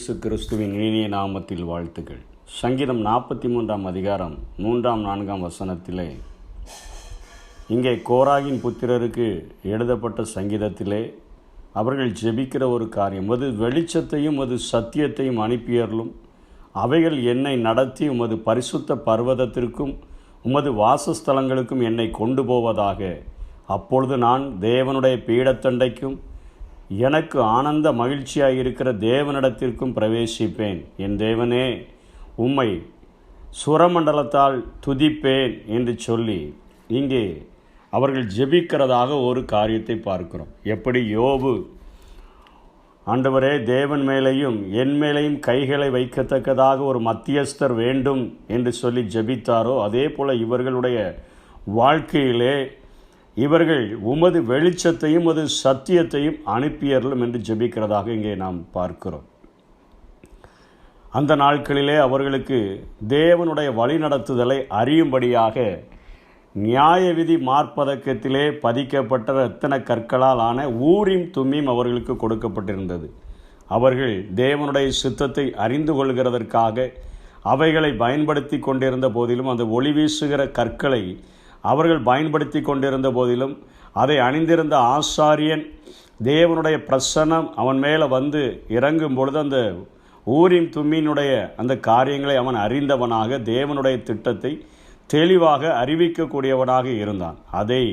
இயேசு கிறிஸ்துவின் இனிய நாமத்தில் வாழ்த்துக்கள். சங்கீதம் 43 அதிகாரம் 3-4 வசனத்திலே, இங்கே கோராகின் புத்திரருக்கு எழுதப்பட்ட சங்கீதத்திலே அவர்கள் ஜெபிக்கிற ஒரு காரியம், அது வெளிச்சத்தையும் அது சத்தியத்தையும் அனுப்பியர்களும் அவைகள் என்னை நடத்தி உமது பரிசுத்த பர்வதத்திற்கும் உமது வாசஸ்தலங்களுக்கும் என்னை கொண்டு போவதாக. அப்பொழுது நான் தேவனுடைய பீடத்தண்டைக்கும் எனக்கு ஆனந்த மகிழ்ச்சியாக இருக்கிற தேவனிடத்திற்கும் பிரவேசிப்பேன். என் தேவனே, உம்மை சுரமண்டலத்தால் துதிப்பேன் என்று சொல்லி இங்கே அவர்கள் ஜெபிக்கிறதாக ஒரு காரியத்தை பார்க்கிறோம். எப்படி யோபு, ஆண்டவரே, தேவன் மேலேயும் என் மேலேயும் கைகளை வைக்கத்தக்கதாக ஒரு மத்தியஸ்தர் வேண்டும் என்று சொல்லி ஜெபித்தாரோ, அதே போல் இவர்களுடைய வாழ்க்கையிலே இவர்கள் உமது வெளிச்சத்தையும் உமது சத்தியத்தையும் அனுப்பியர்களும் என்று ஜெபிக்கிறதாக இங்கே நாம் பார்க்கிறோம். அந்த நாட்களிலே அவர்களுக்கு தேவனுடைய வழிநடத்துதலை அறியும்படியாக நியாய விதி மார்பதக்கத்திலே பதிக்கப்பட்ட இரத்தின கற்களால் ஆன ஊரிம் தும்மீம் அவர்களுக்கு கொடுக்கப்பட்டிருந்தது. அவர்கள் தேவனுடைய சித்தத்தை அறிந்து கொள்கிறதற்காக அவைகளை பயன்படுத்தி கொண்டிருந்த போதிலும், அந்த ஒளி வீசுகிற கற்களை அவர்கள் பயன்படுத்தி கொண்டிருந்த போதிலும், அதை அணிந்திருந்த ஆசாரியன் தேவனுடைய பிரசன்னம் அவன் மேலே வந்து இறங்கும் பொழுது அந்த ஊரின் தும்மியினுடைய அந்த காரியங்களை அவன் அறிந்தவனாக தேவனுடைய திட்டத்தை தெளிவாக அறிவிக்கக்கூடியவனாக இருந்தான். அதை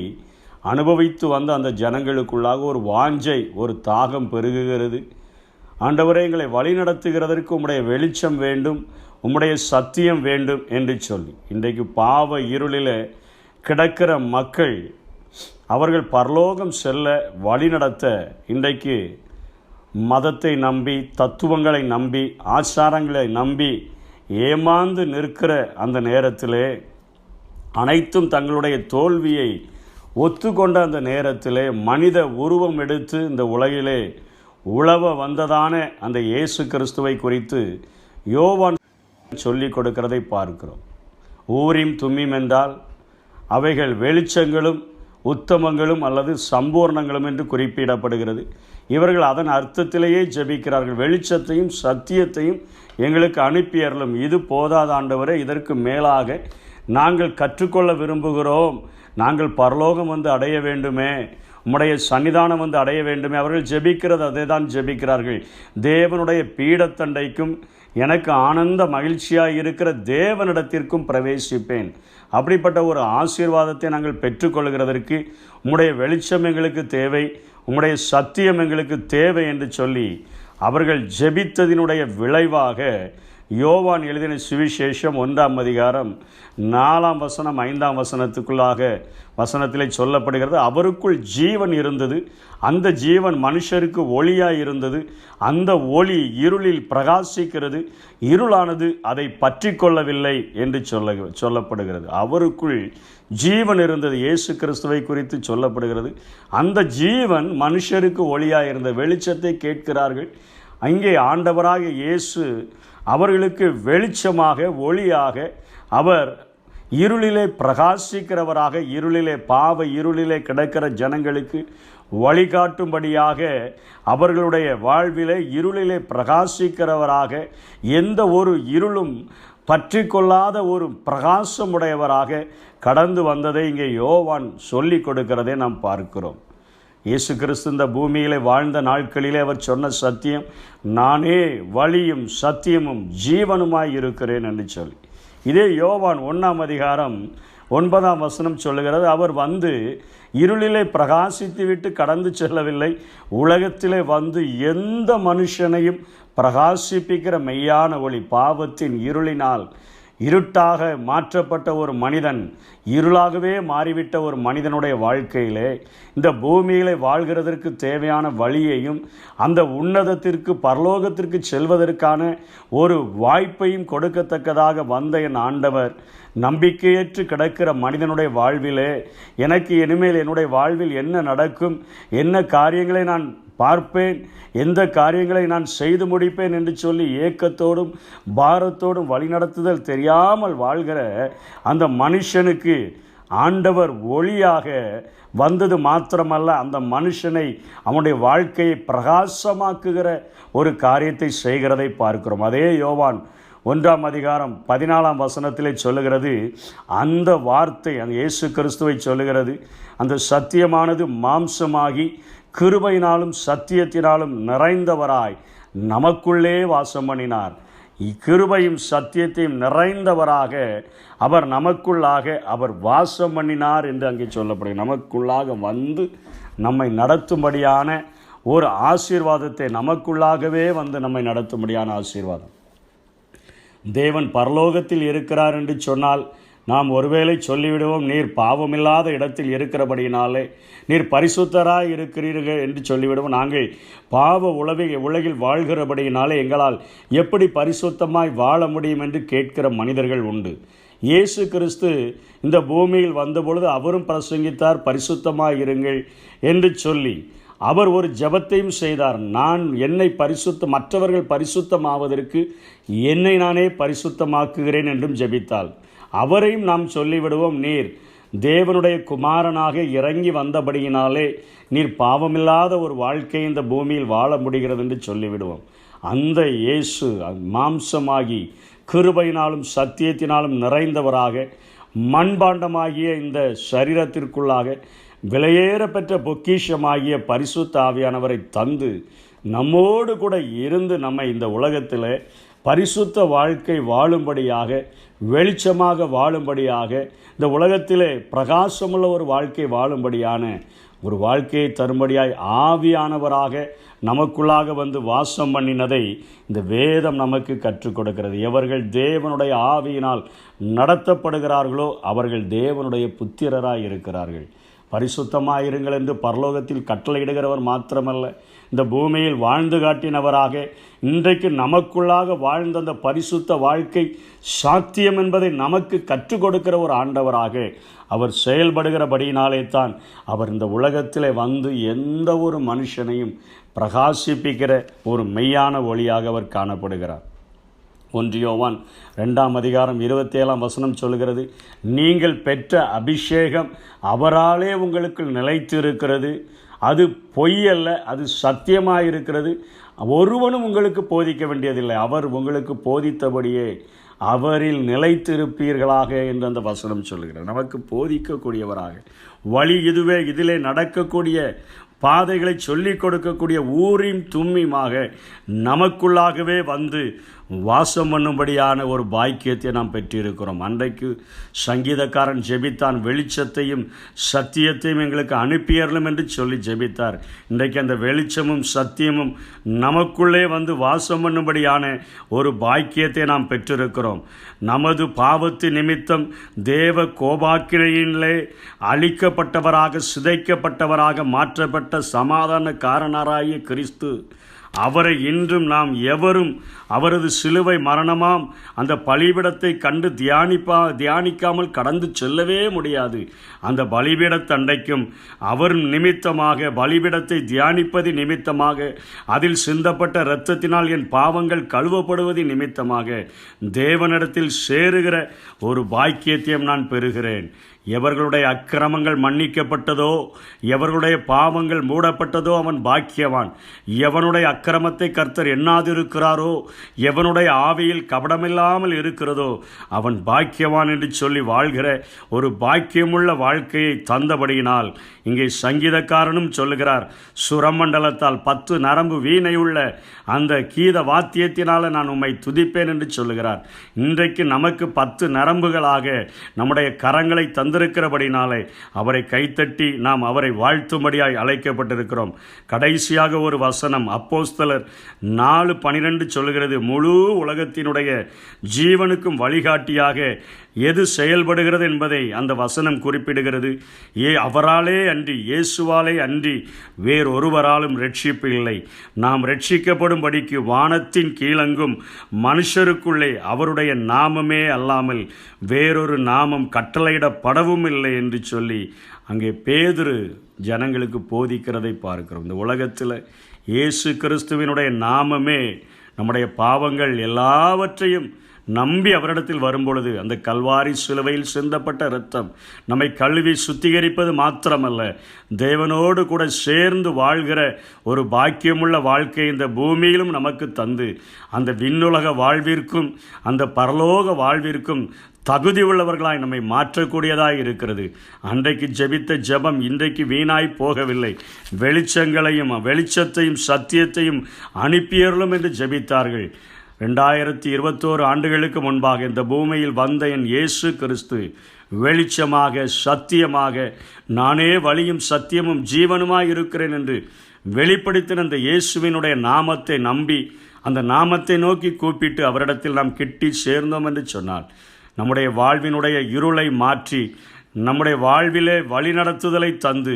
அனுபவித்து வந்த அந்த ஜனங்களுக்குள்ளாக ஒரு வாஞ்சை, ஒரு தாகம் பெருகுகிறது. ஆண்டவரே, எங்களை வழிநடத்துகிறதற்கு உம்முடைய வெளிச்சம் வேண்டும், உம்முடைய சத்தியம் வேண்டும் என்று சொல்லி இன்றைக்கு பாவ இருளில் கிடக்கிற மக்கள் அவர்கள் பரலோகம் செல்ல வழிநடத்த இன்றைக்கு மதத்தை நம்பி, தத்துவங்களை நம்பி, ஆச்சாரங்களை நம்பி ஏமாந்து நிற்கிற அந்த நேரத்திலே, அனைத்தும் தங்களுடைய தோல்வியை ஒத்துக்கொண்ட அந்த நேரத்திலே மனித உருவம் எடுத்து இந்த உலகிலே உழவ வந்ததான அந்த இயேசு கிறிஸ்துவை குறித்து யோவான் சொல்லிக் கொடுக்கிறதை பார்க்கிறோம். ஊரிம் தும்மீம் என்றால் அவைகள் வெளிச்சங்களும் உத்தமங்களும் அல்லது சம்பூர்ணங்களும் என்று குறிப்பிடப்படுகிறது. இவர்கள் அதன் அர்த்தத்திலேயே ஜெபிக்கிறார்கள், வெளிச்சத்தையும் சத்தியத்தையும் எங்களுக்கு அனுப்பியறலும். இது போதாத ஆண்டவரே, இதற்கு மேலாக நாங்கள் கற்றுக்கொள்ள விரும்புகிறோம், நாங்கள் பரலோகம் வந்து அடைய வேண்டுமே, உம்முடைய சன்னிதானம் வந்து அடைய வேண்டுமே. அவர்கள் ஜெபிக்கிறது அதை தான் ஜெபிக்கிறார்கள். தேவனுடைய பீடத்தண்டைக்கும் எனக்கு ஆனந்த மகிழ்ச்சியாக இருக்கிற தேவனிடத்திற்கும் பிரவேசிப்பேன். அப்படிப்பட்ட ஒரு ஆசீர்வாதத்தை நாங்கள் பெற்றுக்கொள்கிறதற்கு உம்முடைய வெளிச்சம் எங்களுக்கு தேவை, உம்முடைய சத்தியம் எங்களுக்கு தேவை என்று சொல்லி அவர்கள் ஜெபித்ததினுடைய விளைவாக யோவான் எழுதின சுவிசேஷம் 1 அதிகாரம் 4 வசனம் 5 வசனத்துக்குள்ளாக வசனத்திலே சொல்லப்படுகிறது. அவருக்குள் ஜீவன் இருந்தது, அந்த ஜீவன் மனுஷருக்கு ஒளியாய் இருந்தது, அந்த ஒளி இருளில் பிரகாசிக்கிறது, இருளானது அதை பற்றி கொள்ளவில்லை என்று சொல்லப்படுகிறது. அவருக்குள் ஜீவன் இருந்தது, இயேசு கிறிஸ்துவை குறித்து சொல்லப்படுகிறது. அந்த ஜீவன் மனுஷருக்கு ஒளியாய் இருந்த வெளிச்சத்தை கேட்கிறார்கள். அங்கே ஆண்டவராக இயேசு அவர்களுக்கு வெளிச்சமாக, ஒளியாக, அவர் இருளிலே பிரகாசிக்கிறவராக, இருளிலே பாவ இருளிலே கிடக்கிற ஜனங்களுக்கு வழிகாட்டும்படியாக, அவர்களுடைய வாழ்விலே இருளிலே பிரகாசிக்கிறவராக, எந்த ஒரு இருளும் பற்றி கொள்ளாத ஒரு பிரகாசமுடையவராக கடந்து வந்ததை இங்கே யோவான் சொல்லி கொடுக்கிறதை நாம் பார்க்கிறோம். இயேசு கிறிஸ்து இந்த பூமியிலே வாழ்ந்த நாட்களிலே அவர் சொன்ன சத்தியம், நானே வழியும் சத்தியமும் ஜீவனுமாய் இருக்கிறேன் என்று சொல்லி, இதே யோவான் 1 அதிகாரம் 9 வசனம் சொல்லுகிறது, அவர் வந்து இருளிலே பிரகாசித்து விட்டு கடந்து செல்லவில்லை, உலகத்திலே வந்து எந்த மனுஷனையும் பிரகாசிப்பிக்கிற மெய்யான ஒளி. பாவத்தின் இருளினால் இருட்டாக மாற்றப்பட்ட ஒரு மனிதன், இருளாகவே மாறிவிட்ட ஒரு மனிதனுடைய வாழ்க்கையிலே இந்த பூமியிலே வாழ்கிறதற்கு தேவையான வழியையும், அந்த உன்னதத்திற்கு பரலோகத்திற்கு செல்வதற்கான ஒரு வாய்ப்பையும் கொடுக்கத்தக்கதாக வந்த என் ஆண்டவர், நம்பிக்கையற்று கிடக்கிற மனிதனுடைய வாழ்விலே எனக்கு இனிமேல் என்னுடைய வாழ்வில் என்ன நடக்கும், என்ன காரியங்களை நான் பார்ப்பேன், எந்த காரியங்களை நான் செய்து முடிப்பேன் என்று சொல்லி ஏக்கத்தோடும் பாரத்தோடும் வழிநடத்துதல் தெரியாமல் வாழ்கிற அந்த மனுஷனுக்கு ஆண்டவர் ஒளியாக வந்தது மாத்திரமல்ல, அந்த மனுஷனை அவனுடைய வாழ்க்கையை பிரகாசமாக்குகிற ஒரு காரியத்தை செய்கிறதை பார்க்கிறோம். அதே யோவான் 1:14 சொல்லுகிறது, அந்த வார்த்தை அந்த இயேசு கிறிஸ்துவை சொல்லுகிறது, அந்த சத்தியமானது மாம்சமாகி கிருபையினாலும் சத்தியத்தினாலும் நிறைந்தவராய் நமக்குள்ளே வாசம் பண்ணினார். கிருபையும் சத்தியத்தையும் நிறைந்தவராக அவர் நமக்குள்ளாக அவர் வாசம் பண்ணினார் என்று அங்கே சொல்லப்படுகிறது. நமக்குள்ளாக வந்து நம்மை நடத்தும்படியான ஒரு ஆசீர்வாதத்தை, நமக்குள்ளாகவே வந்து நம்மை நடத்தும்படியான ஆசீர்வாதம். தேவன் பரலோகத்தில் இருக்கிறார் என்று சொன்னால் நாம் ஒருவேளை சொல்லிவிடுவோம், நீர் பாவமில்லாத இடத்தில் இருக்கிறபடியினாலே நீர் பரிசுத்தராய் இருக்கிறீர்கள் என்று சொல்லிவிடுவோம். நாங்கள் பாவ உலகில் வாழ்கிறபடியினாலே எங்களால் எப்படி பரிசுத்தமாய் வாழ முடியும் என்று கேட்கிற மனிதர்கள் உண்டு. இயேசு கிறிஸ்து இந்த பூமியில் வந்தபொழுது அவரும் பிரசங்கித்தார், பரிசுத்தமாய் இருங்கள் என்று சொல்லி. அவர் ஒரு ஜெபத்தையும் செய்தார், என்னை மற்றவர்கள் பரிசுத்தமாவதற்கு என்னை நானே பரிசுத்தமாக்குகிறேன் என்றும் ஜெபித்தாள். அவரையும் நாம் சொல்லிவிடுவோம், நீர் தேவனுடைய குமாரனாக இறங்கி வந்தபடியினாலே நீர் பாவமில்லாத ஒரு வாழ்க்கை இந்த பூமியில் வாழ முடிகிறது என்று சொல்லிவிடுவோம். அந்த இயேசு மாம்சமாகி கிருபையினாலும் சத்தியத்தினாலும் நிறைந்தவராக மண்பாண்டமாகிய இந்த சரீரத்திற்குள்ளாக விலையேற பெற்ற பொக்கிஷமாகிய பரிசுத்த ஆவியானவரை தந்து நம்மோடு கூட இருந்து நம்மை இந்த உலகத்தில் பரிசுத்த வாழ்க்கை வாழும்படியாக, வெளிச்சமாக வாழும்படியாக, இந்த உலகத்திலே பிரகாசமுள்ள ஒரு வாழ்க்கை வாழும்படியான ஒரு வாழ்க்கையை தரும்படியாய் ஆவியானவராக நமக்குள்ளாக வந்து வாசம் பண்ணினதை இந்த வேதம் நமக்கு கற்றுக் கொடுக்கிறது. எவர்கள் தேவனுடைய ஆவியினால் நடத்தப்படுகிறார்களோ அவர்கள் தேவனுடைய புத்திரராய் இருக்கிறார்கள். பரிசுத்தமாயிருங்கள் என்று பரலோகத்தில் கட்டளையிடுகிறவர் மாத்திரமல்ல, இந்த பூமியில் வாழ்ந்து காட்டினவராக இன்றைக்கு நமக்குள்ளாக வாழ்ந்த அந்த பரிசுத்த வாழ்க்கை சாத்தியம் என்பதை நமக்கு கற்றுக் கொடுக்கிற ஒரு ஆண்டவராக அவர் செயல்படுகிறபடியினாலே தான் அவர் இந்த உலகத்தில் வந்து எந்த ஒரு மனுஷனையும் பிரகாசிப்பிக்கிற ஒரு மெய்யான ஒளியாக அவர் காணப்படுகிறார். 1 யோவான் 2:27 சொல்கிறது, நீங்கள் பெற்ற அபிஷேகம் அவராலே உங்களுக்கு நிலைத்து இருக்கிறது, அது பொய்யல்ல, அது சத்தியமாயிருக்கிறது, ஒருவனும் உங்களுக்கு போதிக்க வேண்டியதில்லை, அவர் உங்களுக்கு போதித்தபடியே அவரில் நிலைத்திருப்பீர்களாக என்று அந்த வசனம் சொல்லுகிறது. நமக்கு போதிக்கக்கூடியவராக, வழி இதுவே, இதிலே நடக்கக்கூடிய பாதைகளை சொல்லிக் கொடுக்கக்கூடிய ஊரின் தும்மியுமாக நமக்குள்ளாகவே வந்து வாசம் பண்ணும்படியான ஒரு பாக்கியத்தை நாம் பெற்றிருக்கிறோம். அன்றைக்கு சங்கீதக்காரன் ஜெபித்தான், வெளிச்சத்தையும் சத்தியத்தையும் எங்களுக்கு அனுப்பியறலும் என்று சொல்லி ஜெபித்தார். இன்றைக்கு அந்த வெளிச்சமும் சத்தியமும் நமக்குள்ளே வந்து வாசம் பண்ணும்படியான ஒரு பாக்கியத்தை நாம் பெற்றிருக்கிறோம். நமது பாவத்து நிமித்தம் தேவ கோபாக்கினையிலே அழிக்கப்பட்டவராக, சிதைக்கப்பட்டவராக மாற்றப்பட்ட சமாதானக்காரனராகிய கிறிஸ்து, அவரை இன்றும் நாம் எவரும் அவரது சிலுவை மரணமாம் அந்த பலிபீடத்தை கண்டு தியானிக்காமல் கடந்து செல்லவே முடியாது. அந்த பலிபீடத்தண்டைக்கும் அவர் நிமித்தமாக, பலிபீடத்தை தியானிப்பது நிமித்தமாக, அதில் சிந்தப்பட்ட இரத்தத்தினால் என் பாவங்கள் கழுவப்படுவது நிமித்தமாக தேவனிடத்தில் சேருகிற ஒரு பாக்கியத்தையும் நான் பெறுகிறேன். எவர்களுடைய அக்கிரமங்கள் மன்னிக்கப்பட்டதோ, எவர்களுடைய பாவங்கள் மூடப்பட்டதோ அவன் பாக்கியவான். எவனுடைய அக்கிரமத்தை கர்த்தர் எண்ணாதிருக்கிறாரோ, எவனுடைய ஆவியில் கபடமில்லாமல் இருக்கிறதோ அவன் பாக்கியவான் என்று சொல்லி வாழ்கிற ஒரு பாக்கியமுள்ள வாழ்க்கையை தந்தபடியினால் இங்கே சங்கீதக்காரனும் சொல்லுகிறார், சுரமண்டலத்தால் 10 நரம்பு வீணையுள்ள அந்த கீத வாத்தியத்தினால் நான் உம்மை துதிப்பேன் என்று சொல்லுகிறார். இன்றைக்கு நமக்கு 10 நரம்புகளாக நம்முடைய கரங்களை தந்திருக்கிறபடினாலே அவரை கைத்தட்டி நாம் அவரை வாழ்த்தும்படியாய் அழைக்கப்பட்டிருக்கிறோம். கடைசியாக ஒரு வசனம் அப்போஸ்தலர் 4:12 சொல்லுகிறது, முழு உலகத்தினுடைய ஜீவனுக்கும் வழிகாட்டியாக எது செயல்படுகிறது என்பதை அந்த வசனம் குறிப்பிடுகிறது. அவராலே அன்றி, இயேசுவாலே அன்றி வேறொருவராலும் ரட்சிப்பு இல்லை. நாம் ரட்சிக்கப்படும்படிக்கு வானத்தின் கீழங்கும் மனுஷருக்குள்ளே அவருடைய நாமமே அல்லாமல் வேறொரு நாமம் கட்டளையிடப்படவும் இல்லை என்று சொல்லி அங்கே பேதுரு ஜனங்களுக்கு போதிக்கிறதை பார்க்கிறோம். இந்த உலகத்தில் இயேசு கிறிஸ்துவினுடைய நாமமே நம்முடைய பாவங்கள் எல்லாவற்றையும் நம்பி அவரிடத்தில் வரும்பொழுது அந்த கல்வாரி சிலுவையில் சிந்தப்பட்ட இரத்தம் நம்மை கழுவி சுத்திகரிப்பது மாத்திரமல்ல, தேவனோடு கூட சேர்ந்து வாழ்கிற ஒரு பாக்கியமுள்ள வாழ்க்கை இந்த பூமியிலும் நமக்கு தந்து அந்த விண்ணுலக வாழ்விற்கும் அந்த பரலோக வாழ்விற்கும் தகுதி உள்ளவர்களாய் நம்மை மாற்றக்கூடியதாய் இருக்கிறது. அன்றைக்கு ஜெபித்த ஜெபம் இன்றைக்கு வீணாய் போகவில்லை. வெளிச்சத்தையும் சத்தியத்தையும் அனுப்பியருளும் என்று ஜெபித்தார்கள். 2021 ஆண்டுகளுக்கு முன்பாக இந்த பூமியில் வந்த என் இயேசு கிறிஸ்து வெளிச்சமாக சத்தியமாக நானே வழியும் சத்தியமும் ஜீவனுமாய் இருக்கிறேன் என்று வெளிப்படுத்தின அந்த இயேசுவினுடைய நாமத்தை நம்பி அந்த நாமத்தை நோக்கி கூப்பிட்டு அவரிடத்தில் நாம் கிட்டி சேர்ந்தோம் என்று சொன்னார். நம்முடைய வாழ்வினுடைய இருளை மாற்றி நம்முடைய வாழ்விலே வழிநடத்துதலை தந்து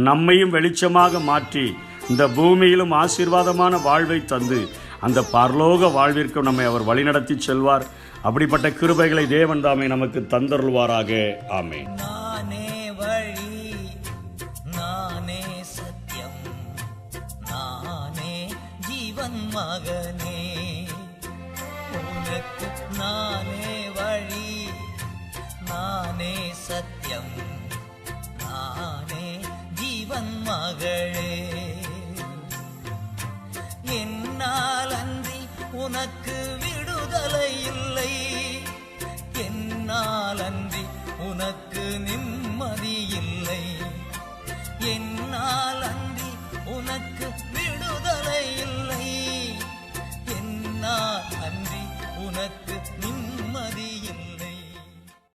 நம்மையும் வெளிச்சமாக மாற்றி இந்த பூமியிலும் ஆசீர்வாதமான வாழ்வை தந்து அந்த பரலோக வாழ்விற்கு நம்மை அவர் வழிநடத்தி செல்வார். அப்படிப்பட்ட கிருபைகளை தேவன் தாமே நமக்கு தந்தருள்வாராக. ஆமென். நானே வழி, நானே சத்தியம், நானே ஜீவன் மகனே, உனக்கு நானே வழி, நானே சத்தியம், நானே ஜீவன் மகளே. என்னால் அன்றி உனக்கு விடுதலை இல்லை, என்னால் அன்றி உனக்கு நிம்மதி இல்லை, என்னால்